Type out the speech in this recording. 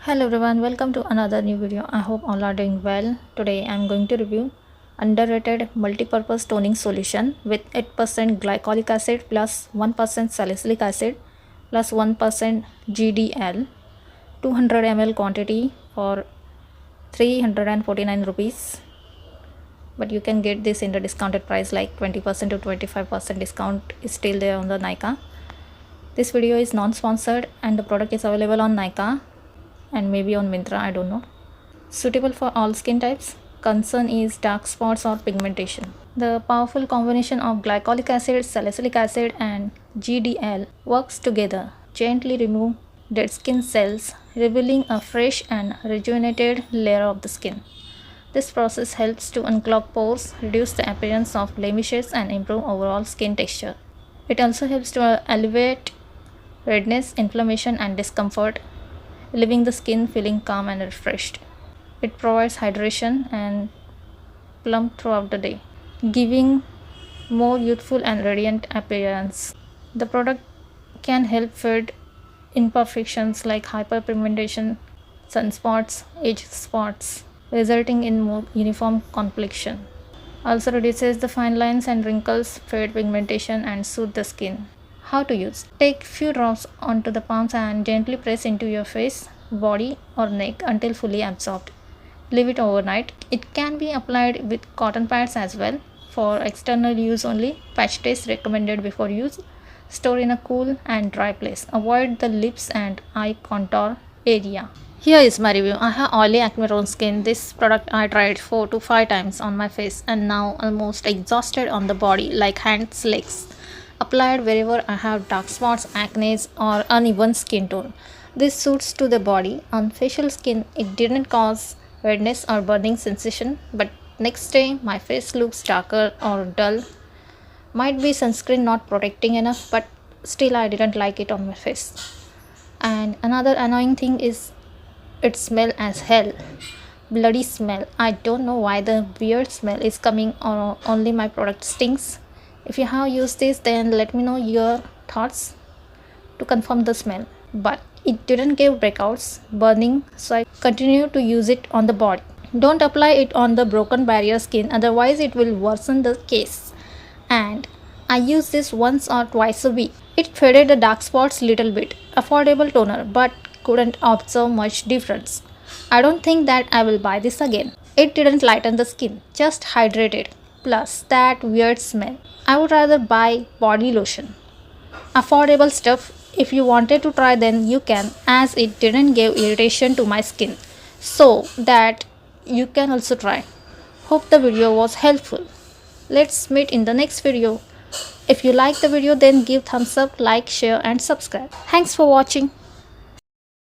Hello everyone, welcome to another new video. I hope all are doing well. Today I am going to review underrated multi-purpose toning solution with 8% glycolic acid plus 1% salicylic acid plus 1% GDL, 200 ml quantity for 349 rupees. But you can get this in the discounted price, like 20% to 25% discount is still there on the nykaa. This video is non-sponsored and the product is available on nykaa and maybe on Myntra, I don't know. Suitable for all skin types. Concern is dark spots or pigmentation. The powerful combination of glycolic acid, salicylic acid and GDL works together, gently remove dead skin cells, revealing a fresh and rejuvenated layer of the skin. This process helps to unclog pores, reduce the appearance of blemishes and improve overall skin texture. It also helps to alleviate redness, inflammation and discomfort, leaving the skin feeling calm and refreshed. It provides hydration and plump throughout the day, giving more youthful and radiant appearance. The product can help fade imperfections like hyperpigmentation, sunspots, age spots, resulting in more uniform complexion. Also reduces the fine lines and wrinkles, fade pigmentation and soothe the skin. How to use? Take few drops onto the palms and gently press into your face, body or neck until fully absorbed. Leave it overnight. It can be applied with cotton pads as well. For external use only, patch test recommended before use. Store in a cool and dry place. Avoid the lips and eye contour area. Here is my review. I have oily acne prone skin. This product I tried 4 to 5 times on my face and now almost exhausted on the body like hands, legs. Applied wherever I have dark spots, acne or uneven skin tone. This suits to the body. On facial skin, it didn't cause redness or burning sensation, but next day my face looks darker or dull. Might be sunscreen not protecting enough, but still I didn't like it on my face. And another annoying thing is it smells as hell. Bloody smell. I don't know why the weird smell is coming or only my product stinks. If you have used this, then let me know your thoughts to confirm the smell. But it didn't give breakouts, burning, so I continue to use it on the body. Don't apply it on the broken barrier skin, otherwise it will worsen the case. And I use this once or twice a week. It faded the dark spots little bit. Affordable toner, but couldn't observe much difference. I don't think that I will buy this again. It didn't lighten the skin, just hydrated. Plus that weird smell. I would rather buy body lotion. Affordable stuff. If you wanted to try, then you can, as it didn't give irritation to my skin. So that you can also try. Hope the video was helpful. Let's meet in the next video. If you like the video, then give thumbs up, like, share and subscribe. Thanks for watching.